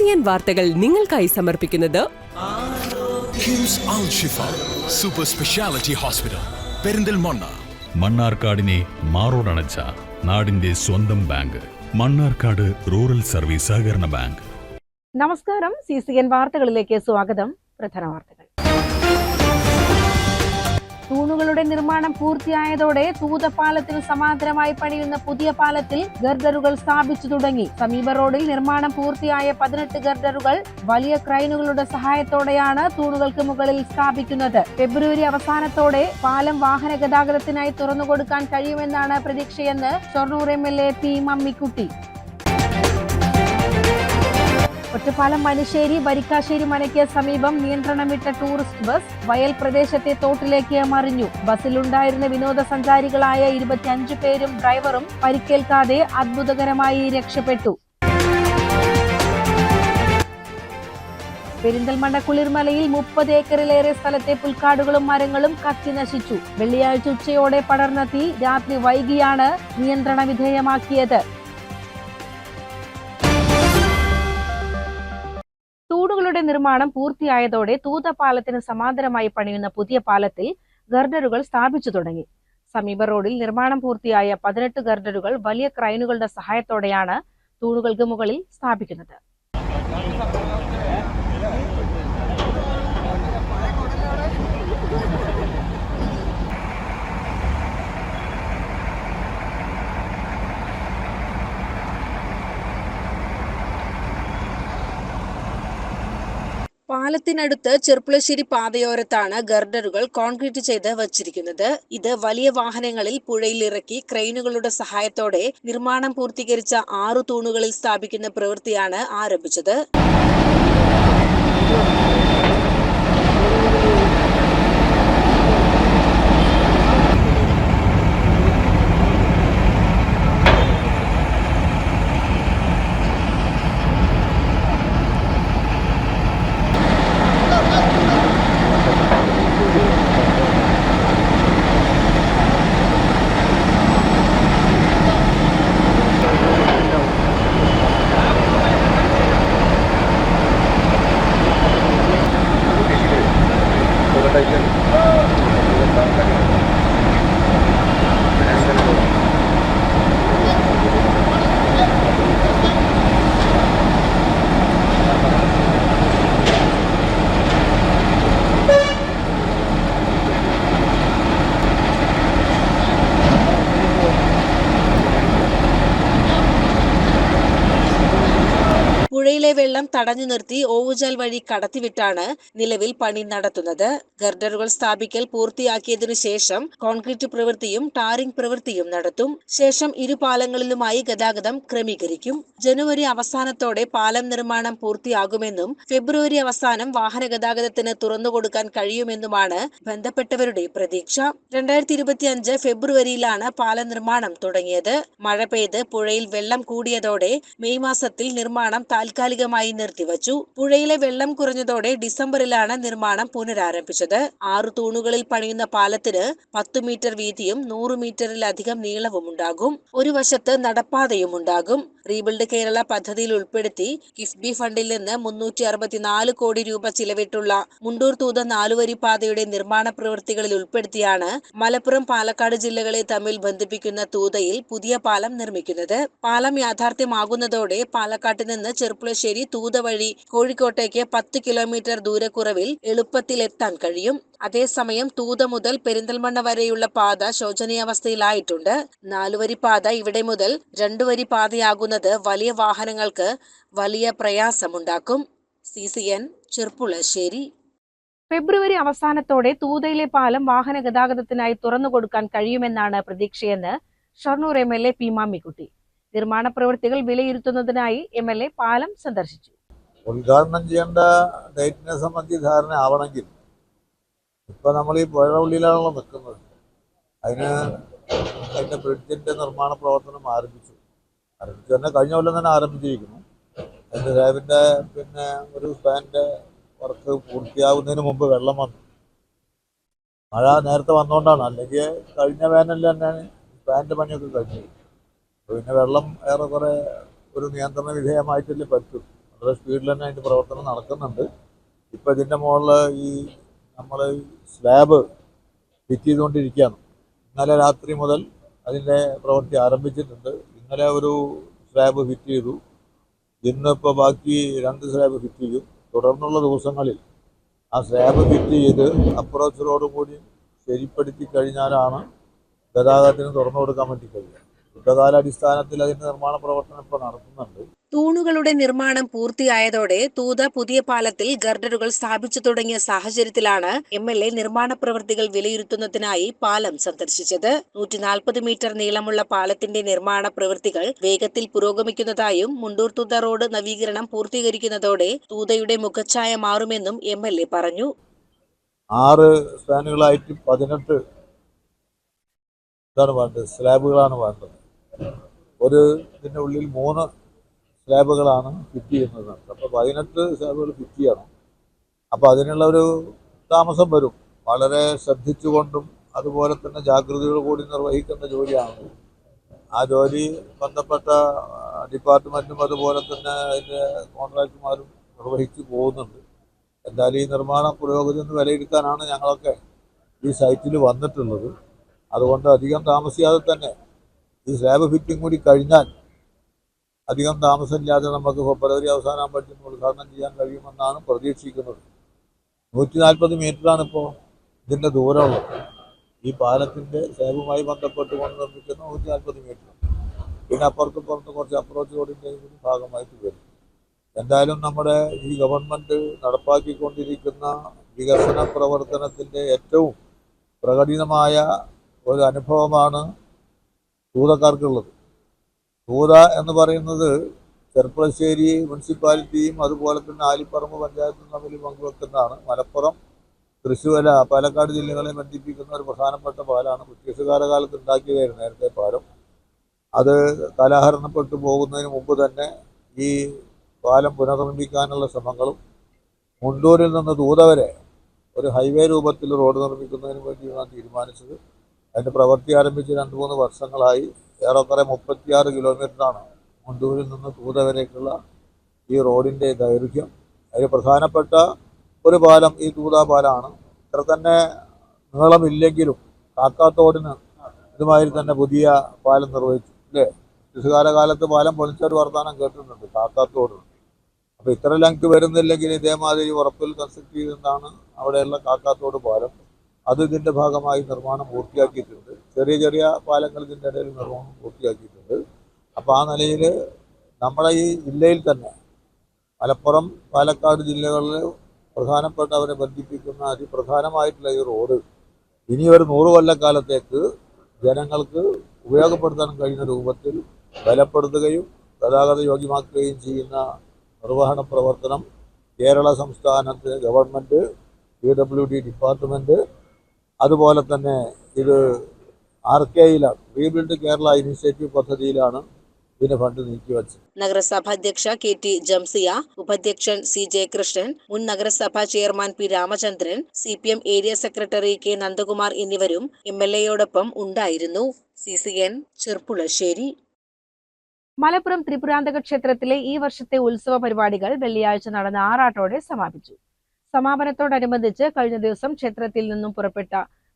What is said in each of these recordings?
CCN വാർത്തകൾ നിങ്ങൾക്കായി സമർപ്പിക്കുന്നത് കിംസ് അൽ ഷിഫ സൂപ്പർ സ്പെഷ്യാലിറ്റി ഹോസ്പിറ്റൽ പെരിന്തൽമണ്ണ. മണ്ണാർക്കാടിനെ മാറോടണച്ച നാടിന്റെ സ്വന്തം ബാങ്ക് മണ്ണാർക്കാട് റൂറൽ സർവീസ് സഹകരണ ബാങ്ക്. നമസ്കാരം, CCN വാർത്തകളിലേക്ക് സ്വാഗതം. പ്രധാന വാർത്തകൾ. തൂണുകളുടെ നിർമ്മാണം പൂർത്തിയായതോടെ തൂതപാലത്തിന് സമാന്തരമായി പണിയുന്ന പുതിയ പാലത്തിൽ ഗർഡറുകൾ സ്ഥാപിച്ചു തുടങ്ങി. സമീപ റോഡിൽ നിർമ്മാണം പൂർത്തിയായ 18 ഗർഡറുകൾ വലിയ ക്രൈനുകളുടെ സഹായത്തോടെയാണ് തൂണുകൾക്ക് മുകളിൽ സ്ഥാപിക്കുന്നത്. ഫെബ്രുവരി അവസാനത്തോടെ പാലം വാഹന ഗതാഗതത്തിനായി തുറന്നുകൊടുക്കാൻ കഴിയുമെന്നാണ് പ്രതീക്ഷയെന്ന് ഷൊർണൂർ MLA P മമ്മിക്കുട്ടി. ഒറ്റപ്പാലം മനുശ്ശേരി വരിക്കാശ്ശേരി മനയ്ക്ക് സമീപം നിയന്ത്രണം വിട്ട ടൂറിസ്റ്റ് ബസ് വയൽ പ്രദേശത്തെ തോട്ടിലേക്ക് മറിഞ്ഞു. ബസ്സിലുണ്ടായിരുന്ന വിനോദസഞ്ചാരികളായ 25 പേരും ഡ്രൈവറും പരിക്കേൽക്കാതെ അത്ഭുതകരമായി രക്ഷപ്പെട്ടു. പെരിന്തൽമണ്ണ കുളിർമലയിൽ 30 ഏക്കറിലേറെ സ്ഥലത്തെ പുൽക്കാടുകളും മരങ്ങളും കത്തി നശിച്ചു. വെള്ളിയാഴ്ച ഉച്ചയോടെ പടർന്ന തീ രാത്രി വൈകിയാണ് നിയന്ത്രണ വിധേയമാക്കിയത്. തൂണുകളുടെ നിർമ്മാണം പൂർത്തിയായതോടെ തൂതപാലത്തിന് സമാന്തരമായി പണിയുന്ന പുതിയ പാലത്തിൽ ഗർഡറുകൾ സ്ഥാപിച്ചു തുടങ്ങി. സമീപ റോഡിൽ നിർമ്മാണം പൂർത്തിയായ 18 ഗർഡറുകൾ വലിയ ക്രൈനുകളുടെ സഹായത്തോടെയാണ് തൂണുകൾക്ക് മുകളിൽ സ്ഥാപിക്കുന്നത്. പാലത്തിനടുത്ത് ചെർപ്പുളശ്ശേരി പാതയോരത്താണ് ഗർഡറുകൾ കോൺക്രീറ്റ് ചെയ്ത് വച്ചിരിക്കുന്നത്. ഇത് വലിയ വാഹനങ്ങളിൽ പുഴയിൽ ഇറക്കി ക്രെയിനുകളുടെ സഹായത്തോടെ നിർമ്മാണം പൂർത്തീകരിച്ച 6 തൂണുകളിൽ സ്ഥാപിക്കുന്ന പ്രവൃത്തിയാണ് ആരംഭിച്ചത്. പുഴയിലെ വെള്ളം തടഞ്ഞു നിർത്തി ഓവുചാൽ വഴി കടത്തിവിട്ടാണ് നിലവിൽ പണി നടത്തുന്നത്. ഗർഡറുകൾ സ്ഥാപിക്കൽ പൂർത്തിയാക്കിയതിനു ശേഷം കോൺക്രീറ്റ് പ്രവൃത്തിയും ടാറിംഗ് പ്രവൃത്തിയും നടത്തും. ശേഷം ഇരുപാലങ്ങളിലുമായി ഗതാഗതം ക്രമീകരിക്കും. ജനുവരി അവസാനത്തോടെ പാലം നിർമ്മാണം പൂർത്തിയാകുമെന്നും ഫെബ്രുവരി അവസാനം വാഹന ഗതാഗതത്തിന് തുറന്നുകൊടുക്കാൻ കഴിയുമെന്നുമാണ് ബന്ധപ്പെട്ടവരുടെ പ്രതീക്ഷ. 2025 ഫെബ്രുവരിയിലാണ് പാലം നിർമ്മാണം തുടങ്ങിയത്. മഴ പെയ്ത് പുഴയിൽ വെള്ളം കൂടിയതോടെ മെയ് മാസത്തിൽ നിർമ്മാണം താൽക്കാലികമായി നിർത്തിവച്ചു. പുഴയിലെ വെള്ളം കുറഞ്ഞതോടെ ഡിസംബറിലാണ് നിർമ്മാണം പുനരാരംഭിച്ചത്. 6 തൂണുകളിൽ പണിയുന്ന പാലത്തിന് 10 മീറ്റർ വീതിയും 100 മീറ്ററിലധികം നീളവും ഉണ്ടാകും. ഒരു വശത്ത് നടപ്പാതയും ഉണ്ടാകും. റീബിൽഡ് കേരള പദ്ധതിയിൽ ഉൾപ്പെടുത്തി കിഫ്ബി ഫണ്ടിൽ നിന്ന് 364 കോടി രൂപ ചിലവിട്ടുള്ള മുണ്ടൂർ തൂത 4-വരി പാതയുടെ നിർമ്മാണ പ്രവൃത്തികളിൽ ഉൾപ്പെടുത്തിയാണ് മലപ്പുറം പാലക്കാട് ജില്ലകളെ തമ്മിൽ ബന്ധിപ്പിക്കുന്ന തൂതയിൽ പുതിയ പാലം നിർമ്മിക്കുന്നത്. പാലം യാഥാർത്ഥ്യമാകുന്നതോടെ പാലക്കാട്ട് നിന്ന് ചെർപ്പുളശ്ശേരി തൂത വഴി കോഴിക്കോട്ടേക്ക് 10 കിലോമീറ്റർ ദൂരക്കുറവിൽ എളുപ്പത്തിൽ എത്താൻ കഴിയും. അതേസമയം തൂത മുതൽ പെരിന്തൽമണ്ണ വരെയുള്ള പാത ശോചനീയാവസ്ഥയിലായിട്ടുണ്ട്. 4-വരി പാത ഇവിടെ മുതൽ 2-വരി പാതയാകുന്നത് വലിയ വാഹനങ്ങൾക്ക് വലിയ പ്രയാസമുണ്ടാക്കും. CCN ചെർപ്പുളശ്ശേരി. ഫെബ്രുവരി അവസാനത്തോടെ തൂതയിലെ പാലം വാഹന ഗതാഗതത്തിനായി തുറന്നുകൊടുക്കാൻ കഴിയുമെന്നാണ് പ്രതീക്ഷയെന്ന് ഷൊർണൂർ MLA P മമ്മിക്കുട്ടി. നിർമ്മാണ പ്രവൃത്തികൾ വിലയിരുത്തുന്നതിനായി MLA പാലം സന്ദർശിച്ചു. ഉദ്ഘാടനം ചെയ്യേണ്ട ഡേറ്റിനെ സംബന്ധിച്ച് ധാരണ ആവണമെങ്കിൽ ഇപ്പൊ നമ്മൾ ഈ പുഴ ഉള്ളിലാണല്ലോ നിൽക്കുന്നത്. അതിന്റെ ബ്രിഡ്ജിന്റെ നിർമ്മാണ പ്രവർത്തനം ആരംഭിച്ചു തന്നെ കഴിഞ്ഞ കൊല്ലം തന്നെ ആരംഭിച്ചിരിക്കുന്നു. അതിന്റെ ലാബിന്റെ ഒരു സ്പാനിന്റെ വർക്ക് പൂർത്തിയാകുന്നതിന് മുമ്പ് വെള്ളം വന്നു. മഴ നേരത്തെ വന്നുകൊണ്ടാണ്, അല്ലെങ്കിൽ കഴിഞ്ഞ വേനലിൽ തന്നെയാണ് സ്പാനിന്റെ പണിയൊക്കെ കഴിഞ്ഞത്. പിന്നെ വെള്ളം ഏറെക്കുറെ ഒരു നിയന്ത്രണ വിധേയമായിട്ടല്ലേ പറ്റും. വളരെ സ്പീഡിൽ തന്നെ അതിൻ്റെ പ്രവർത്തനം നടക്കുന്നുണ്ട്. ഇപ്പോൾ ഇതിൻ്റെ മുകളിൽ ഈ നമ്മൾ സ്ലാബ് ഫിറ്റ് ചെയ്തുകൊണ്ടിരിക്കുകയാണ്. ഇന്നലെ രാത്രി മുതൽ അതിൻ്റെ പ്രവൃത്തി ആരംഭിച്ചിട്ടുണ്ട്. ഇന്നലെ ഒരു സ്ലാബ് ഫിറ്റ് ചെയ്തു. ഇന്നിപ്പോൾ ബാക്കി 2 സ്ലാബ് ഫിറ്റ് ചെയ്യും. തുടർന്നുള്ള ദിവസങ്ങളിൽ ആ സ്ലാബ് ഫിറ്റ് ചെയ്ത് അപ്രോച്ച് റോഡ് കൂടി ശരിപ്പെടുത്തി കഴിഞ്ഞാലാണ് ഗതാഗതത്തിന് തുറന്നു കൊടുക്കാൻ വേണ്ടി കഴിയുക. യുദ്ധകാലാടിസ്ഥാനത്തിൽ അതിൻ്റെ നിർമ്മാണ പ്രവർത്തനം ഇപ്പോൾ നടത്തുന്നുണ്ട്. തൂണുകളുടെ നിർമ്മാണം പൂർത്തിയായതോടെ തൂത പുതിയ പാലത്തിൽ ഗർഡറുകൾ സ്ഥാപിച്ചു തുടങ്ങിയ സാഹചര്യത്തിലാണ് MLA നിർമ്മാണ പ്രവൃത്തികൾ വിലയിരുത്തുന്നതിനായി പാലം സന്ദർശിച്ചത്. 140 മീറ്റർ നീളമുള്ള പാലത്തിന്റെ നിർമ്മാണ പ്രവൃത്തികൾ വേഗത്തിൽ പുരോഗമിക്കുന്നതായും മുണ്ടൂർ തൂത റോഡ് നവീകരണം പൂർത്തീകരിക്കുന്നതോടെ തൂതയുടെ മുഖച്ഛായ മാറുമെന്നും MLA പറഞ്ഞു. 6 സ്പാനുകളായിട്ട് 18 ഇതാണ് വേണ്ടത്, സ്ലാബുകളാണ് വേണ്ടത്. ഒരു ഇതിൻ്റെ ഉള്ളിൽ 3 സ്ലാബുകളാണ് ഫിറ്റ് ചെയ്യുന്നത്. അപ്പോൾ 18 സ്ലാബുകൾ ഫിറ്റ് ചെയ്യണം. അപ്പോൾ അതിനുള്ള ഒരു താമസം വരും. വളരെ ശ്രദ്ധിച്ചുകൊണ്ടും അതുപോലെ തന്നെ ജാഗ്രതയോടു കൂടി നിർവഹിക്കേണ്ട ജോലിയാണ്. ആ ജോലി ബന്ധപ്പെട്ട ഡിപ്പാർട്ട്മെൻറ്റും അതുപോലെ തന്നെ അതിൻ്റെ കോൺട്രാക്ടർമാരും നിർവഹിച്ചു പോകുന്നുണ്ട്. എന്തായാലും ഈ നിർമ്മാണ പുരോഗതി എന്ന് വിലയിരുത്താനാണ് ഞങ്ങളൊക്കെ ഈ സൈറ്റിൽ വന്നിട്ടുള്ളത്. അതുകൊണ്ട് അധികം താമസിയാതെ തന്നെ ഈ സ്ലാബ് ഫിറ്റിംഗ് കൂടി കഴിഞ്ഞാൽ അധികം താമസമില്ലാതെ നമുക്ക് ഫെബ്രുവരി അവസാനമാകുമ്പോഴത്തേക്കും ഉദ്ഘാടനം ചെയ്യാൻ കഴിയുമെന്നാണ് പ്രതീക്ഷിക്കുന്നത്. 140 മീറ്ററാണ് ഇപ്പോൾ ഇതിൻ്റെ ദൂരമുള്ളത്. ഈ പാലത്തിൻ്റെ സ്ലാബുമായി ബന്ധപ്പെട്ടുകൊണ്ട് നിർമ്മിക്കുന്ന 140 മീറ്റർ. പിന്നെ അപ്പുറത്തും കുറച്ച് അപ്രോച്ച് റോഡിൻ്റെ ഭാഗമായിട്ട് വരും. എന്തായാലും നമ്മുടെ ഈ ഗവൺമെൻറ് നടപ്പാക്കിക്കൊണ്ടിരിക്കുന്ന വികസന പ്രവർത്തനത്തിൻ്റെ ഏറ്റവും പ്രകടിതമായ ഒരു അനുഭവമാണ് തൂതക്കാർക്കുള്ളത്. തൂത എന്ന് പറയുന്നത് ചെർപ്പളശ്ശേരി മുനിസിപ്പാലിറ്റിയും അതുപോലെ തന്നെ ആലിപ്പറമ്പ് പഞ്ചായത്തും തമ്മിൽ പങ്കുവെക്കുന്നതാണ്. മലപ്പുറം, തൃശ്ശൂർ, പാലക്കാട് ജില്ലകളെ ബന്ധിപ്പിക്കുന്ന ഒരു പ്രധാനപ്പെട്ട പാലമാണ്. ബ്രിട്ടീഷുകാരുടെ കാലത്ത് ഉണ്ടാക്കിയതായിരുന്നു നേരത്തെ പാലം. അത് കാലഹരണപ്പെട്ടു പോകുന്നതിന് മുമ്പ് തന്നെ ഈ പാലം പുനർനിർമ്മിക്കാനുള്ള ശ്രമങ്ങളും മുണ്ടൂരിൽ നിന്ന് തൂത വരെ ഒരു ഹൈവേ രൂപത്തിൽ റോഡ് നിർമ്മിക്കുന്നതിന് വേണ്ടിയാണ് തീരുമാനിച്ചത്. അതിൻ്റെ പ്രവൃത്തി ആരംഭിച്ച് 2-3 വർഷങ്ങളായി. ഏറെക്കുറെ 36 കിലോമീറ്ററാണ് മുണ്ടൂരിൽ നിന്ന് തൂത വരേക്കുള്ള ഈ റോഡിൻ്റെ ദൈർഘ്യം. അതിൽ പ്രധാനപ്പെട്ട ഒരു പാലം ഈ തൂത പാലമാണ്. ഇത്ര തന്നെ നീളമില്ലെങ്കിലും കാക്കാത്തോടിന് ഇതുമാതിരി തന്നെ പുതിയ പാലം നിർവഹിച്ചു അല്ലേ. ബ്രിട്ടീഷുകാരുടെ കാലത്ത് പാലം പൊളിച്ചൊരു വർത്തമാനം കേട്ടിട്ടുണ്ട് കാക്കാത്തോട്. അപ്പോൾ ഇത്ര ലെങ്ത് വരുന്നില്ലെങ്കിൽ ഇതേമാതിരി ഉറപ്പിൽ കൺസ്ട്രക്ട് ചെയ്തെന്നാണ് അവിടെയുള്ള കാക്കാത്തോട് പാലം. അത് ഇതിൻ്റെ ഭാഗമായി നിർമ്മാണം പൂർത്തിയാക്കിയിട്ടുണ്ട്. ചെറിയ ചെറിയ പാലങ്ങൾ ഇതിൻ്റെ ഇടയിൽ നിർമ്മാണം പൂർത്തിയാക്കിയിട്ടുണ്ട്. അപ്പോൾ ആ നിലയിൽ നമ്മുടെ ഈ ജില്ലയിൽ തന്നെ മലപ്പുറം, പാലക്കാട് ജില്ലകളിൽ പ്രധാനപ്പെട്ടവരെ ബന്ധിപ്പിക്കുന്ന അതിപ്രധാനമായിട്ടുള്ള ഈ റോഡ് ഇനി ഒരു 100 കൊല്ലക്കാലത്തേക്ക് ജനങ്ങൾക്ക് ഉപയോഗപ്പെടുത്താൻ കഴിയുന്ന രൂപത്തിൽ ബലപ്പെടുത്തുകയും ഗതാഗത യോഗ്യമാക്കുകയും ചെയ്യുന്ന നിർവഹണ പ്രവർത്തനം കേരള സംസ്ഥാനത്ത് ഗവൺമെൻറ്, PWD ഡിപ്പാർട്ട്മെൻറ്റ്, അതുപോലെ തന്നെ ഇത് RKയിലാണ്, റീബിൽഡ് കേരള ഇനിഷ്യേറ്റീവ് പദ്ധതിയിലാണ് ഇതിന് ഫണ്ട് നീക്കിവെച്ചത്. നഗരസഭാ അധ്യക്ഷ KT ജംസിയ, ഉപാധ്യക്ഷൻ CJ കൃഷ്ണൻ, മുൻ നഗരസഭാ chairman P Ramachandran, CPM area secretary K Nandakumar എന്നിവരും MLAയോടൊപ്പം ഉണ്ടായിരുന്നു. CCN ചെർപ്പുളശ്ശേരി. മലപ്പുറം ത്രിപുരാന്തക ക്ഷേത്രത്തിലെ ഈ വർഷത്തെ ഉത്സവ പരിപാടികൾ വെള്ളിയാഴ്ച നടന്ന ആറാട്ടോടെ സമാപിച്ചു. സമാപനത്തോടനുബന്ധിച്ച് കഴിഞ്ഞ ദിവസം ക്ഷേത്രത്തിൽ നിന്നും പുറപ്പെട്ട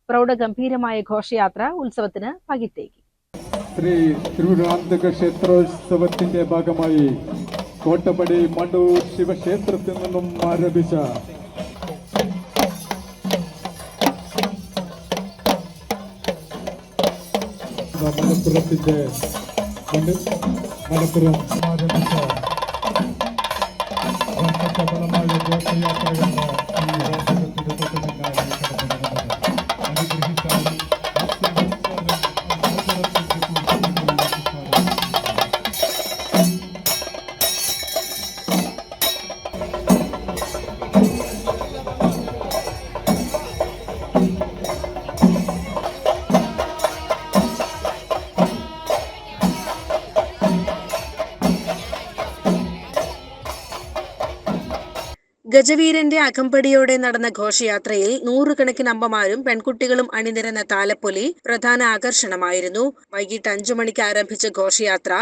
പ്രൗഢഗംഭീരമായ ഘോഷയാത്ര ഉത്സവത്തിന് പകിട്ടേകി. ശ്രീ തിരുവനന്തപുര ക്ഷേത്രോത്സവത്തിന്റെ ഭാഗമായി കോട്ടപ്പടി മണ്ടൂർ ശിവക്ഷേത്രത്തിൽ നിന്നും ആരംഭിച്ച മലപ്പുറം ആരംഭിച്ച ബലമായ ഘോഷയാത്രയാണ് ഗജവീരന്റെ അകമ്പടിയോടെ നടന്ന ഘോഷയാത്രയിൽ നൂറുകണക്കിന് അമ്മമാരും പെൺകുട്ടികളും അണിനിരന്ന താലപ്പൊലി പ്രധാന ആകർഷണമായിരുന്നു. വൈകിട്ട് 5 മണിക്ക് ആരംഭിച്ച ഘോഷയാത്ര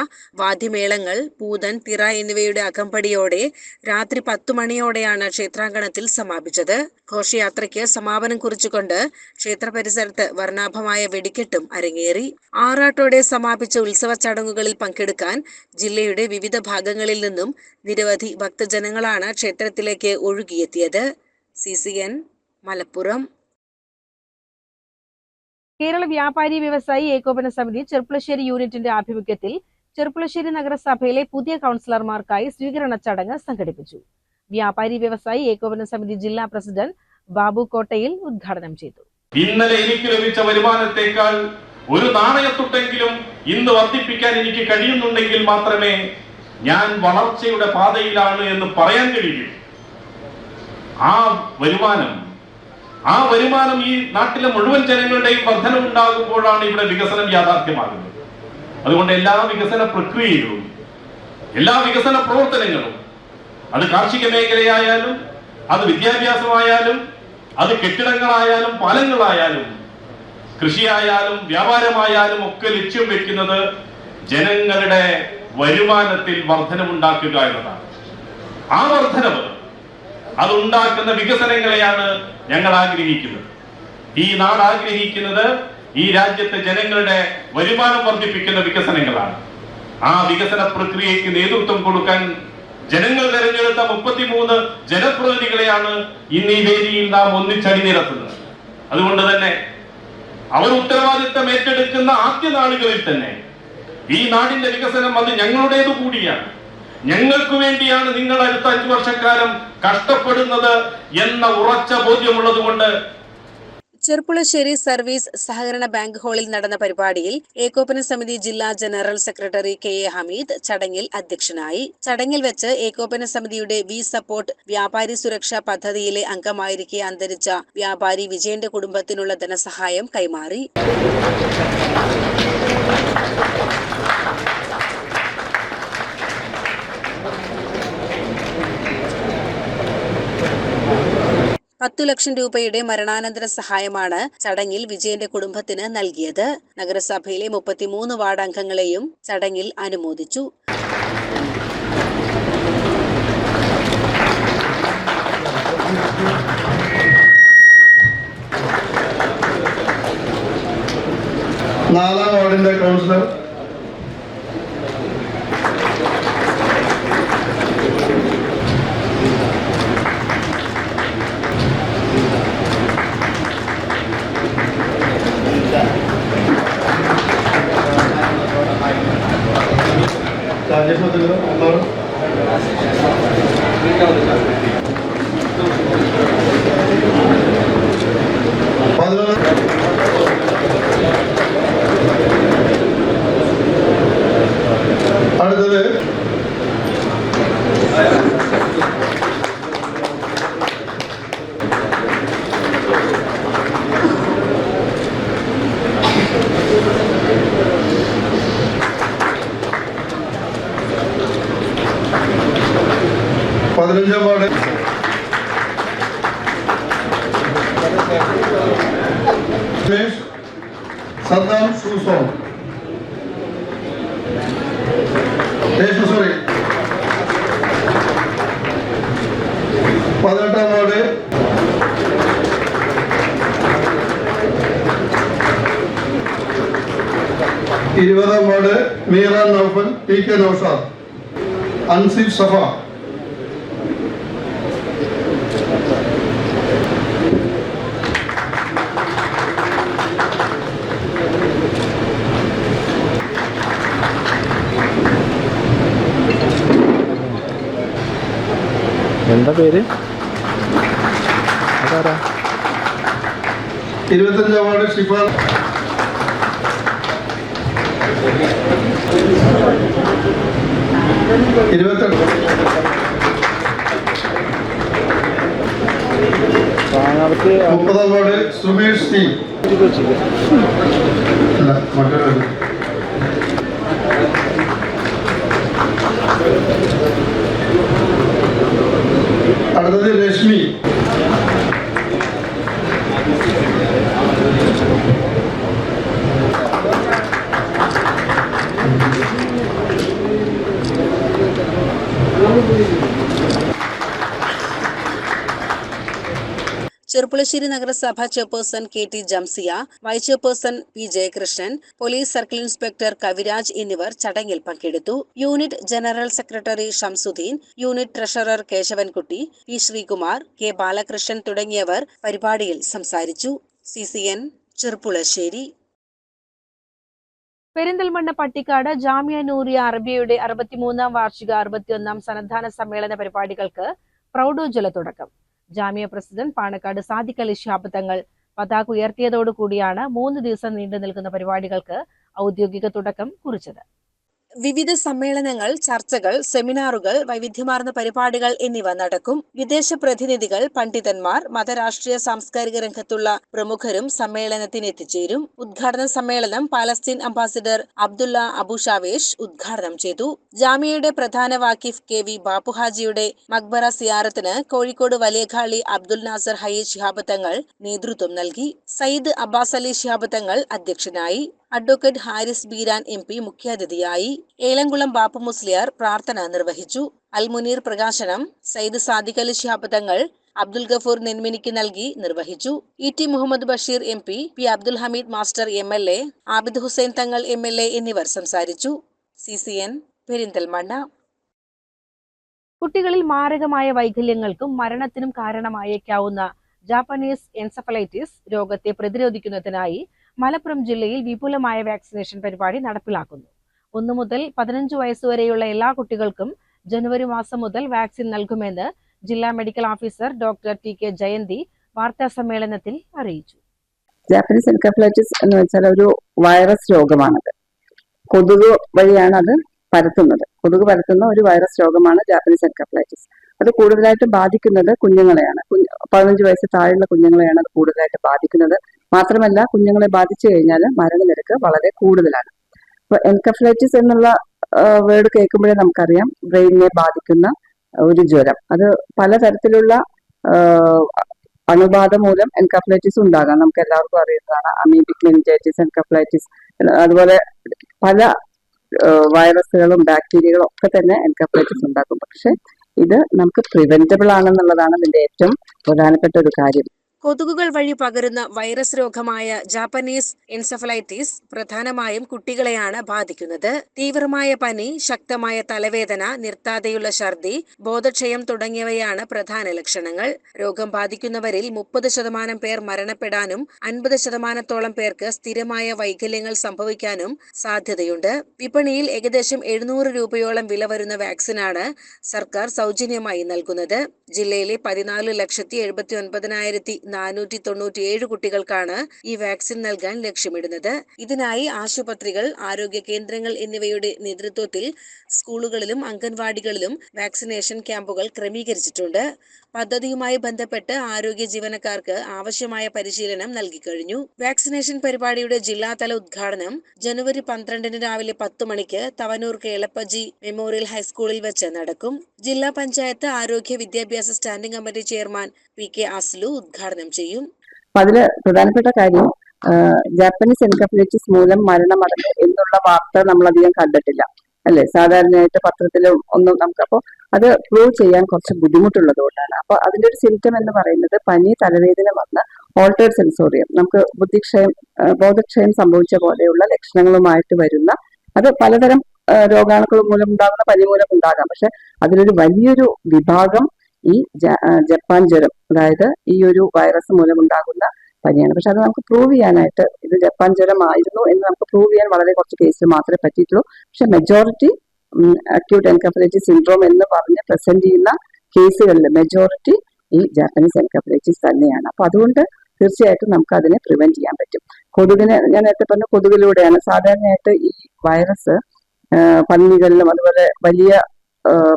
വാദ്യമേളങ്ങൾ, പൂതൻ, തിറ എന്നിവയുടെ അകമ്പടിയോടെ രാത്രി 10 മണിയോടെയാണ് ക്ഷേത്രാങ്കണത്തിൽ സമാപിച്ചത്. ഘോഷയാത്രയ്ക്ക് സമാപനം കുറിച്ചുകൊണ്ട് ക്ഷേത്ര പരിസരത്ത് വർണ്ണാഭമായ വെടിക്കെട്ടും അരങ്ങേറി. ആറാട്ടോടെ സമാപിച്ച ഉത്സവ ചടങ്ങുകളിൽ പങ്കെടുക്കാൻ ജില്ലയുടെ വിവിധ ഭാഗങ്ങളിൽ നിന്നും നിരവധി ഭക്തജനങ്ങളാണ് ക്ഷേത്രത്തിലേക്ക് ഒഴുകിയെത്തിയത്. CCN മലപ്പുറം. കേരള വ്യാപാരി വ്യവസായി ഏകോപന സമിതി ചെർപ്പുളശ്ശേരി യൂണിറ്റിന്റെ ആഭിമുഖ്യത്തിൽ ചെർപ്പുളശ്ശേരി നഗരസഭയിലെ പുതിയ കൗൺസിലർമാർക്കായി സ്വീകരണ ചടങ്ങ് സംഘടിപ്പിച്ചു. വ്യാപാരി വ്യവസായി ഏകോപന സമിതി ജില്ലാ പ്രസിഡന്റ് ബാബു കോട്ടയിൽ ഉദ്ഘാടനം ചെയ്തു. ഇന്നലെ എനിക്ക് ലഭിച്ച വരുമാനത്തെക്കാൾ ഒരു നാണയത്തുട്ടെങ്കിലും ഇന്ന് വർദ്ധിപ്പിക്കാൻ എനിക്ക് കഴിയുന്നുണ്ടെങ്കിൽ മാത്രമേ ഞാൻ വളർച്ചയുടെ പാതയിലാണ് എന്ന് പറയാൻ കഴിയൂ. ആ വരുമാനം ഈ നാട്ടിലെ മുഴുവൻ ജനങ്ങളുടെയും വർധനവുണ്ടാകുമ്പോഴാണ് ഇവിടെ വികസനം യാഥാർത്ഥ്യമാകുന്നത്. അതുകൊണ്ട് എല്ലാ വികസന പ്രക്രിയകളും, എല്ലാ വികസന പ്രവർത്തനങ്ങളും, അത് കാർഷിക മേഖലയായാലും, അത് വിദ്യാഭ്യാസമായാലും, അത് കെട്ടിടങ്ങളായാലും, പാലങ്ങളായാലും, കൃഷിയായാലും, വ്യാപാരമായാലും ഒക്കെ ലക്ഷ്യം വെക്കുന്നത് ജനങ്ങളുടെ വരുമാനത്തിൽ വർധനവുണ്ടാക്കുക എന്നതാണ്. ആ വർധനവ് അതുണ്ടാക്കുന്ന വികസനങ്ങളെയാണ് ഞങ്ങൾ ആഗ്രഹിക്കുന്നത്. ഈ നാട് ആഗ്രഹിക്കുന്നത് ഈ രാജ്യത്തെ ജനങ്ങളുടെ വരുമാനം വർദ്ധിപ്പിക്കുന്ന വികസനങ്ങളാണ്. ആ വികസന പ്രക്രിയയ്ക്ക് നേതൃത്വം കൊടുക്കാൻ ജനങ്ങൾ തെരഞ്ഞെടുത്ത 33 ജനപ്രതിനിധികളെയാണ് ഇന്ന് ഈ വേദിയിൽ നാം ഒന്നിച്ചണിനിരത്തുന്നത്. അതുകൊണ്ട് തന്നെ അവർ ഉത്തരവാദിത്തം ഏറ്റെടുക്കുന്ന ആദ്യ നാളുകളിൽ തന്നെ ഈ നാടിന്റെ വികസനം അത് ഞങ്ങളുടേതു കൂടിയാണ്. ഞങ്ങൾക്ക് വേണ്ടിയാണ് നിങ്ങൾ അടുത്ത 5 വർഷക്കാലം കഷ്ടപ്പെടുന്നത് എന്ന ഉറച്ച ബോധ്യമുള്ളത് കൊണ്ട് ചെർപ്പുളശ്ശേരി സർവീസ് സഹകരണ ബാങ്ക് ഹാളിൽ നടന്ന പരിപാടിയിൽ ഏകോപന സമിതി ജില്ലാ ജനറൽ സെക്രട്ടറി KA ഹമീദ് ചടങ്ങിൽ അധ്യക്ഷനായി. ചടങ്ങിൽ വെച്ച് ഏകോപന സമിതിയുടെ വി സപ്പോർട്ട് വ്യാപാരി സുരക്ഷാ പദ്ധതിയിലെ അംഗമായിരിക്കെ അന്തരിച്ച വ്യാപാരി വിജയന്റെ കുടുംബത്തിനുള്ള ധനസഹായം കൈമാറി. ₹10 ലക്ഷം മരണാനന്തര സഹായമാണ് ചടങ്ങിൽ വിജയന്റെ കുടുംബത്തിന് നൽകിയത്. നഗരസഭയിലെ 33 വാർഡ് അംഗങ്ങളെയും ചടങ്ങിൽ അനുമോദിച്ചു. നാലാം വാർഡിന്റെ കൗൺസിലർ അടുത്തത് പതിനഞ്ചാം വാർഡ് സദ്ദാം സൂസോൺ സോറി 18ാം വാർഡ് ഇരുപതാം വാർഡ് മീറ നൗഫൽ PK നൗഷാദ് അൻസിഫ് സഫ എന്താ പേര്? 25ാം വാർഡ് ഷിഫ 30ാം വാർഡ് സുമേഷ് സി മറ്റൊരു അടുത്തത് ശ്രീമതി രശ്മി. ചെറുപ്പുളശ്ശേരി നഗരസഭ chairperson KT Jamsiya, vice chairperson P Jayakrishnan, police circle inspector Kaviraj എന്നിവർ ചടങ്ങിൽ പങ്കെടുത്തു. Unit general secretary Shamsuddeen, unit treasurer Keshavankutty, P Sreekumar, K Balakrishnan തുടങ്ങിയവർ പരിപാടിയിൽ സംസാരിച്ചു. CCN ചെറുപ്പുളശ്ശേരി. പെരിന്തൽമണ്ണ പട്ടിക്കാട് ജാമിയ നൂറിയ അറബിയയുടെ 63ാം വാർഷിക 61ാം സന്നദ്ധാന സമ്മേളന പരിപാടികൾക്ക് പ്രൗഢോജ്വല തുടക്കം. ജാമിയ പ്രസിഡന്റ് പാണക്കാട് സാദിഖ് അലി ശിഹാബ് തങ്ങൾ പതാക ഉയർത്തിയതോടുകൂടിയാണ് 3 ദിവസം നീണ്ടു നിൽക്കുന്ന പരിപാടികൾക്ക് ഔദ്യോഗിക തുടക്കം കുറിച്ചത്. വിവിധ സമ്മേളനങ്ങൾ, ചർച്ചകൾ, സെമിനാറുകൾ, വൈവിധ്യമാർന്ന പരിപാടികൾ എന്നിവ നടക്കും. വിദേശ പ്രതിനിധികൾ, പണ്ഡിതന്മാർ, മതരാഷ്ട്രീയ സാംസ്കാരിക രംഗത്തുള്ള പ്രമുഖരും സമ്മേളനത്തിന് എത്തിച്ചേരും. ഉദ്ഘാടന സമ്മേളനം പാലസ്തീൻ അംബാസിഡർ അബ്ദുള്ള അബുഷാവേഷ് ഉദ്ഘാടനം ചെയ്തു. ജാമിയയുടെ പ്രധാന വാക്കിഫ് KV ബാപ്പുഹാജിയുടെ മക്ബറ സിയാറത്തിന് കോഴിക്കോട് വലിയഖാളി അബ്ദുൽ നാസർ ഹയ്യ ശിഹാബ് തങ്ങൾ നേതൃത്വം നൽകി. സയ്യിദ് അബ്ബാസ് അലി ശിഹാബ് തങ്ങൾ അധ്യക്ഷനായി. അഡ്വക്കേറ്റ് ഹാരിസ് ബീരാൻ MP മുഖ്യാതിഥിയായി. ഏലംകുളം ബാപ്പു മുസ്ലിയാർ പ്രാർത്ഥന നിർവഹിച്ചു. അൽമുനീർ പ്രകാശനം സയ്യിദ് സാദിഖ് അലി ശിഹാബ് തങ്ങൾ അബ്ദുൽ ഗഫൂർ നെന്മിനിക്ക് നൽകി നിർവഹിച്ചു. ET Muhammad Basheer MP, P Abdul Hameed master MLA, Abid Hussain Thangal MLA എന്നിവർ സംസാരിച്ചു. CCN പെരിന്തൽമണ്ണ. കുട്ടികളിൽ മാരകമായ വൈകല്യങ്ങൾക്കും മരണത്തിനും കാരണമായേക്കാവുന്ന ജാപ്പനീസ് എൻസഫലൈറ്റിസ് രോഗത്തെ പ്രതിരോധിക്കുന്നതിനായി മലപ്പുറം ജില്ലയിൽ വിപുലമായ വാക്സിനേഷൻ പരിപാടി നടപ്പിലാക്കുന്നു. 1 മുതൽ 15 വയസ്സുവരെയുള്ള എല്ലാ കുട്ടികൾക്കും ജനുവരി മാസം മുതൽ വാക്സിൻ നൽകുമെന്ന് ജില്ലാ medical officer doctor TK Jayanthi വാർത്താ സമ്മേളനത്തിൽ അറിയിച്ചു. ജാപ്പനീസ് എൻസഫലൈറ്റിസ് എന്ന് വെച്ചാൽ ഒരു വൈറസ് രോഗമാണത്. കൊതുക് വഴിയാണ് അത് പരത്തുന്നത്. കൊതുക് പരത്തുന്ന ഒരു വൈറസ് രോഗമാണ് ജാപ്പനീസ് എൻസഫലൈറ്റിസ്. അത് കൂടുതലായിട്ട് ബാധിക്കുന്നത് കുഞ്ഞുങ്ങളെയാണ്. 15 വയസ്സ് താഴെയുള്ള കുഞ്ഞുങ്ങളെയാണ് അത് കൂടുതലായിട്ട് ബാധിക്കുന്നത്. മാത്രമല്ല, കുഞ്ഞുങ്ങളെ ബാധിച്ചു കഴിഞ്ഞാൽ മരണനിരക്ക് വളരെ കൂടുതലാണ്. അപ്പൊ എൻകഫലൈറ്റിസ് എന്നുള്ള വേർഡ് കേൾക്കുമ്പോഴേ നമുക്കറിയാം ബ്രെയിനിനെ ബാധിക്കുന്ന ഒരു ജ്വരം. അത് പലതരത്തിലുള്ള അണുബാധ മൂലം എൻകഫലൈറ്റിസ് ഉണ്ടാകാം. നമുക്ക് എല്ലാവർക്കും അറിയുന്നതാണ് അമീബിക് മെനിഞ്ചൈറ്റിസ്, എൻകഫലൈറ്റിസ്. അതുപോലെ പല വൈറസുകളും ബാക്ടീരിയകളും ഒക്കെ തന്നെ എൻകഫലൈറ്റിസ് ഉണ്ടാക്കും. പക്ഷെ ഇത് നമുക്ക് പ്രിവെന്റബിൾ ആണെന്നുള്ളതാണ് ഇതിന്റെ ഏറ്റവും പ്രധാനപ്പെട്ട ഒരു കാര്യം. കൊതുകുകൾ വഴി പകരുന്ന വൈറസ് രോഗമായ ജാപ്പനീസ് എൻസഫലൈറ്റിസ് പ്രധാനമായും കുട്ടികളെയാണ് ബാധിക്കുന്നത്. തീവ്രമായ പനി, ശക്തമായ തലവേദന, നിർത്താതെയുള്ള ഛർദി, ബോധക്ഷയം തുടങ്ങിയവയാണ് പ്രധാന ലക്ഷണങ്ങൾ. രോഗം ബാധിക്കുന്നവരിൽ 30% പേർ മരണപ്പെടാനും 50%-ഓളം പേർക്ക് സ്ഥിരമായ വൈകല്യങ്ങൾ സംഭവിക്കാനും സാധ്യതയുണ്ട്. വിപണിയിൽ ഏകദേശം 700 രൂപയോളം വില വരുന്ന വാക്സിനാണ് സർക്കാർ സൗജന്യമായി നൽകുന്നത്. ജില്ലയിലെ 14,79,497 കുട്ടികൾക്കാണ് ഈ വാക്സിൻ നൽകാൻ ലക്ഷ്യമിടുന്നത്. ഇതിനായി ആശുപത്രികൾ, ആരോഗ്യ കേന്ദ്രങ്ങൾ എന്നിവയുടെ നേതൃത്വത്തിൽ സ്കൂളുകളിലും അംഗൻവാടികളിലും വാക്സിനേഷൻ ക്യാമ്പുകൾ ക്രമീകരിച്ചിട്ടുണ്ട്. പദ്ധതിയുമായി ബന്ധപ്പെട്ട് ആരോഗ്യ ജീവനക്കാർക്ക് ആവശ്യമായ പരിശീലനം നൽകിക്കഴിഞ്ഞു. വാക്സിനേഷൻ പരിപാടിയുടെ ജില്ലാതല ഉദ്ഘാടനം ജനുവരി 12 രാവിലെ 10 മണിക്ക് തവനൂർ കേളപ്പജി മെമ്മോറിയൽ ഹൈസ്കൂളിൽ വെച്ച് നടക്കും. ജില്ലാ പഞ്ചായത്ത് ആരോഗ്യ വിദ്യാഭ്യാസ standing committee chairman PK Aslu ഉദ്ഘാടനം ചെയ്യും. അതില് പ്രധാനപ്പെട്ട കാര്യം ജാപ്പനീസ് എൻകഫലൈറ്റിസ് മൂലം മരണമടഞ്ഞു എന്നുള്ള വാർത്ത നമ്മളധികം കണ്ടിട്ടില്ല, അല്ലെ? സാധാരണയായിട്ട് പത്രത്തിലും ഒന്നും നമുക്ക് അപ്പോൾ അത് പ്രൂവ് ചെയ്യാൻ കുറച്ച് ബുദ്ധിമുട്ടുള്ളത് കൊണ്ടാണ്. അപ്പൊ അതിന്റെ ഒരു സിംറ്റം എന്ന് പറയുന്നത് പനി, തലവേദന വന്ന് ഓൾട്ടേർഡ് സെൻസോറിയം, നമുക്ക് ബോധക്ഷയം സംഭവിച്ച പോലെയുള്ള ലക്ഷണങ്ങളുമായിട്ട് വരുന്ന, അത് പലതരം രോഗാണുക്കൾ മൂലം ഉണ്ടാകുന്ന പനി മൂലം ഉണ്ടാകാം. പക്ഷെ അതിലൊരു വലിയൊരു വിഭാഗം ഈ ജപ്പാൻ ജ്വരം, അതായത് ഈ ഒരു വൈറസ് മൂലം ഉണ്ടാകുന്ന പനിയാണ്. പക്ഷെ അത് നമുക്ക് പ്രൂവ് ചെയ്യാനായിട്ട് ഇത് ജപ്പാൻ ജ്വരം ആയിരുന്നു എന്ന് നമുക്ക് പ്രൂവ് ചെയ്യാൻ വളരെ കുറച്ച് കേസിൽ മാത്രമേ പറ്റിയിട്ടുള്ളൂ. പക്ഷെ മെജോറിറ്റി അക്യൂട്ട് എൻകഫലൈറ്റിസ് സിൻഡ്രോം എന്ന് പറഞ്ഞ് പ്രസന്റ് ചെയ്യുന്ന കേസുകളിൽ മെജോറിറ്റി ഈ ജാപ്പനീസ് എൻകഫലൈറ്റിസ് തന്നെയാണ്. അപ്പൊ അതുകൊണ്ട് തീർച്ചയായിട്ടും നമുക്ക് അതിനെ പ്രിവെന്റ് ചെയ്യാൻ പറ്റും. കൊതുകിനെ ഞാൻ നേരത്തെ പറഞ്ഞ കൊതുകിലൂടെയാണ് സാധാരണയായിട്ട് ഈ വൈറസ് പന്നികളിലും അതുപോലെ വലിയ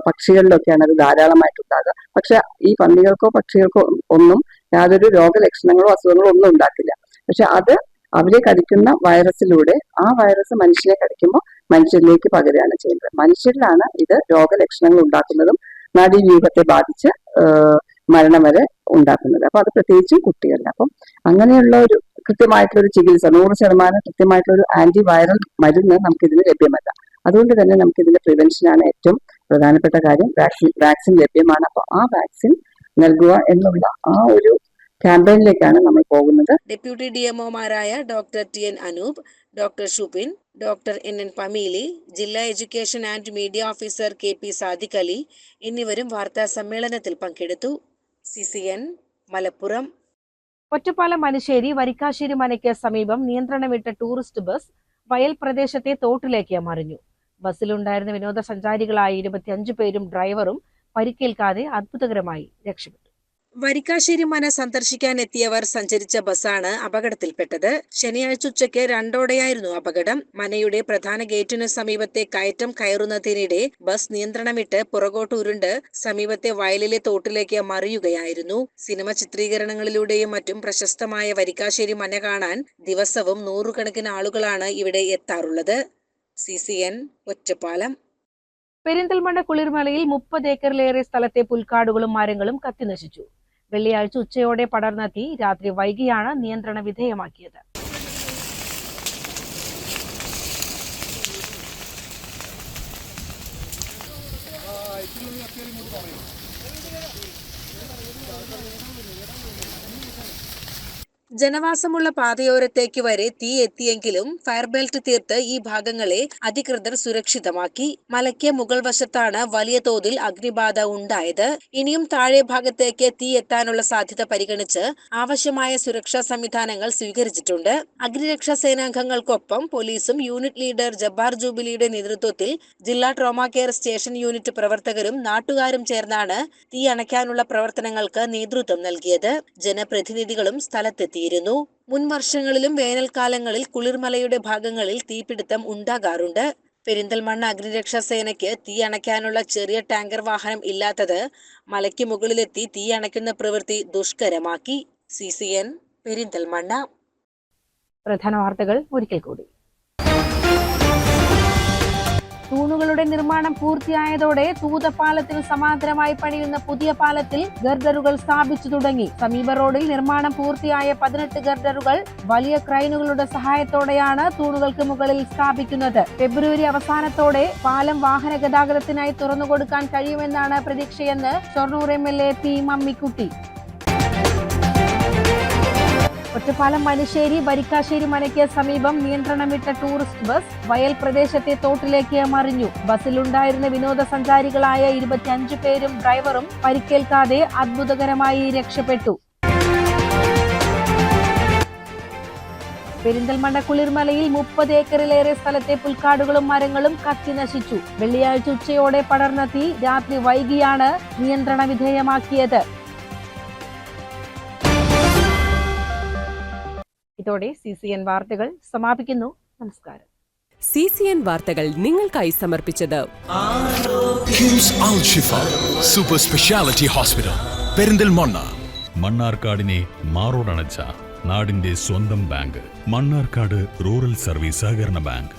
പക്ഷികളിലൊക്കെയാണ് അത് ധാരാളമായിട്ട് ഉണ്ടാകുക. പക്ഷെ ഈ പന്നികൾക്കോ പക്ഷികൾക്കോ ഒന്നും യാതൊരു രോഗലക്ഷണങ്ങളോ അസുഖങ്ങളോ ഒന്നും ഉണ്ടാക്കില്ല. പക്ഷെ അത് അവരെ കടിക്കുന്ന വൈറസിലൂടെ ആ വൈറസ് മനുഷ്യനെ കടിക്കുമ്പോൾ മനുഷ്യരിലേക്ക് പകരുകയാണ് ചെയ്യുന്നത്. മനുഷ്യരിലാണ് ഇത് രോഗലക്ഷണങ്ങൾ ഉണ്ടാക്കുന്നതും നാഡീവ്യൂഹത്തെ ബാധിച്ച് മരണം വരെ ഉണ്ടാക്കുന്നത്. അപ്പൊ അത് പ്രത്യേകിച്ചും കുട്ടികളിൽ. അപ്പം അങ്ങനെയുള്ള ഒരു കൃത്യമായിട്ടുള്ള ഒരു ചികിത്സ 100% കൃത്യമായിട്ടുള്ള ഒരു ആന്റിവൈറൽ മരുന്ന് നമുക്കിതിന് ലഭ്യമല്ല. അതുകൊണ്ട് തന്നെ നമുക്കിതിന്റെ പ്രിവെൻഷനാണ് ഏറ്റവും പ്രധാനപ്പെട്ട കാര്യം. വാക്സിൻ ലഭ്യമാണ്. അപ്പൊ ആ വാക്സിൻ നൽകുക എന്നുള്ള ആ ഒരു ക്യാമ്പയിനിലേക്കാണ് നമ്മൾ പോകുന്നത്. ഡെപ്യൂട്ടി DMOമാരായ doctor TN Anoop, doctor Shupin, doctor NN പമീലി, ജില്ലാ education and media officer KP Sadiq Ali എന്നിവരും വാർത്താ സമ്മേളനത്തിൽ പങ്കെടുത്തു. CCN മലപ്പുറം. ഒറ്റപ്പാലം മനശ്ശേരി വരിക്കാശ്ശേരി മനയ്ക്ക് സമീപം നിയന്ത്രണം വിട്ട ടൂറിസ്റ്റ് ബസ് വയൽ പ്രദേശത്തെ തോട്ടിലേക്ക് മറിഞ്ഞു. ബസ്സിലുണ്ടായിരുന്ന വിനോദസഞ്ചാരികളായ 25 പേരും ഡ്രൈവറും പരിക്കേൽക്കാതെ അത്ഭുതകരമായി രക്ഷപ്പെട്ടു. വരിക്കാശ്ശേരി മന സന്ദർശിക്കാൻ എത്തിയവർ സഞ്ചരിച്ച ബസ്സാണ് അപകടത്തിൽപ്പെട്ടത്. ശനിയാഴ്ച ഉച്ചയ്ക്ക് 2:00 അപകടം. മനയുടെ പ്രധാന ഗേറ്റിനു സമീപത്തെ കയറ്റം കയറുന്നതിനിടെ ബസ് നിയന്ത്രണം വിട്ട് പുറകോട്ട് ഉരുണ്ട് സമീപത്തെ വയലിലെ തോട്ടിലേക്ക് മറിയുകയായിരുന്നു. സിനിമ ചിത്രീകരണങ്ങളിലൂടെയും മറ്റും പ്രശസ്തമായ വരിക്കാശ്ശേരി മന കാണാൻ ദിവസവും 100 കണക്കിന് ആളുകളാണ് ഇവിടെ എത്താറുള്ളത്. CCN ഒറ്റപ്പാലം. പെരിന്തൽമണ്ണ കുളിർമലയിൽ 30 ഏക്കറിലേറെ സ്ഥലത്തെ പുൽക്കാടുകളും മരങ്ങളും കത്തിനശിച്ചു. വെള്ളിയാഴ്ച ഉച്ചയോടെ പടർന്ന തീ രാത്രി വൈകിയാണ് നിയന്ത്രണ വിധേയമാക്കിയത്. ജനവാസമുള്ള പാതയോരത്തേക്ക് വരെ തീ എത്തിയെങ്കിലും ഫയർ ബെൽറ്റ് തീർത്ത് ഈ ഭാഗങ്ങളെ അധികൃതർ സുരക്ഷിതമാക്കി. മലയ്ക്ക് മുകൾ വശത്താണ് വലിയ തോതിൽ അഗ്നിബാധ ഉണ്ടായത്. ഇനിയും താഴെ ഭാഗത്തേക്ക് തീ എത്താനുള്ള സാധ്യത പരിഗണിച്ച് ആവശ്യമായ സുരക്ഷാ സംവിധാനങ്ങൾ സ്വീകരിച്ചിട്ടുണ്ട്. അഗ്നിരക്ഷാ സേനാംഗങ്ങൾക്കൊപ്പം പോലീസും യൂണിറ്റ് ലീഡർ ജബ്ബാർ ജൂബിലിയുടെ നേതൃത്വത്തിൽ ജില്ലാ ട്രോമാ കെയർ സ്റ്റേഷൻ യൂണിറ്റ് പ്രവർത്തകരും നാട്ടുകാരും ചേർന്നാണ് തീ അണയ്ക്കാനുള്ള പ്രവർത്തനങ്ങൾക്ക് നേതൃത്വം നൽകിയത്. ജനപ്രതിനിധികളും സ്ഥലത്തെത്തി. മുൻ വർഷങ്ങളിലും വേനൽക്കാലങ്ങളിൽ കുളിർമലയുടെ ഭാഗങ്ങളിൽ തീപിടുത്തം ഉണ്ടാകാറുണ്ട്. പെരിന്തൽമണ്ണ അഗ്നിരക്ഷാ സേനയ്ക്ക് തീ അണയ്ക്കാനുള്ള ചെറിയ ടാങ്കർ വാഹനം ഇല്ലാത്തത് മലയ്ക്ക് മുകളിലെത്തി തീ അണയ്ക്കുന്ന പ്രവൃത്തി ദുഷ്കരമാക്കി. CCN പെരിന്തൽമണ്ണ. പ്രധാന വാർത്തകൾ ഒരിക്കൽ കൂടി. തൂണുകളുടെ നിർമ്മാണം പൂർത്തിയായതോടെ തൂതപാലത്തിന് സമാന്തരമായി പണിയുന്ന പുതിയ പാലത്തിൽ ഗർഡറുകൾ സ്ഥാപിച്ചു തുടങ്ങി. സമീപ റോഡിൽ നിർമ്മാണം പൂർത്തിയായ 18 ഗർഡറുകൾ വലിയ ക്രൈനുകളുടെ സഹായത്തോടെയാണ് തൂണുകൾക്ക് മുകളിൽ സ്ഥാപിക്കുന്നത്. ഫെബ്രുവരി അവസാനത്തോടെ പാലം വാഹന ഗതാഗതത്തിനായി തുറന്നുകൊടുക്കാൻ കഴിയുമെന്നാണ് പ്രതീക്ഷയെന്ന് ഷൊർണൂർ MLA P മമ്മിക്കുട്ടി. ഒറ്റപ്പാലം മനശ്ശേരി വരിക്കാശ്ശേരി മനയ്ക്ക് സമീപം നിയന്ത്രണം വിട്ട ടൂറിസ്റ്റ് ബസ് വയൽ പ്രദേശത്തെ തോട്ടിലേക്ക് മറിഞ്ഞു. ബസ്സിലുണ്ടായിരുന്ന വിനോദസഞ്ചാരികളായ 25 പേരും ഡ്രൈവറും പരിക്കേൽക്കാതെ അത്ഭുതകരമായി രക്ഷപ്പെട്ടു. പെരിന്തൽമണ്ണ കുളിർമലയിൽ 30 ഏക്കറിലേറെ സ്ഥലത്തെ പുൽക്കാടുകളും മരങ്ങളും കത്തിനശിച്ചു. വെള്ളിയാഴ്ച ഉച്ചയോടെ പടർന്ന തീ രാത്രി വൈകിയാണ് നിയന്ത്രണ വിധേയമാക്കിയത്. ഇതോടെ CCN വാർത്തകൾ സമാപിക്കുന്നു. നമസ്കാരം. CCN വാർത്തകൾ നിങ്ങൾക്കായി സമർപ്പിച്ചത് കിംസ് അൽ ഷിഫ സൂപ്പർ സ്പെഷ്യാലിറ്റി ഹോസ്പിറ്റൽ പെരിന്തൽമണ്ണ. മണ്ണാർക്കാടിനെ മാറോടണച്ച നാടിന്റെ സ്വന്തം ബാങ്ക് മണ്ണാർക്കാട് റൂറൽ സർവീസ് സഹകരണ ബാങ്ക്.